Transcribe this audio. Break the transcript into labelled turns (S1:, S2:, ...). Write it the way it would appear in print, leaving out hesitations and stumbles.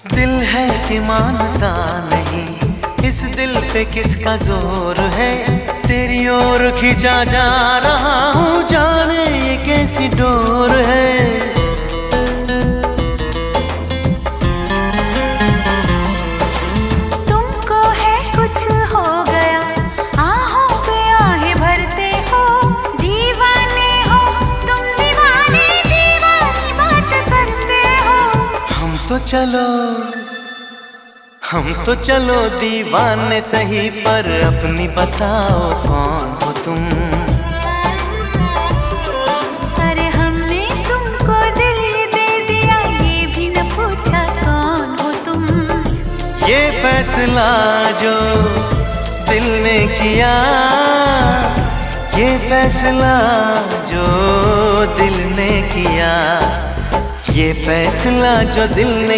S1: दिल है कि मानता नहीं, इस दिल पे किसका जोर है। तेरी ओर खींचा जा रहा हूँ, जाने ये कैसी डोर है।
S2: तुमको है कुछ हो गया, आहों पे आहें भरते हो। दीवाने हो तुम, दीवाने दीवानी बात करते हो।
S1: हम तो चलो दीवाने सही, पर अपनी बताओ कौन हो तुम।
S2: अरे हमने तुमको दिल दे दिया, ये भी न पूछा कौन हो तुम।
S1: ये फैसला जो दिल ने किया, ये फैसला जो दिल ने किया, ये फैसला जो दिल ने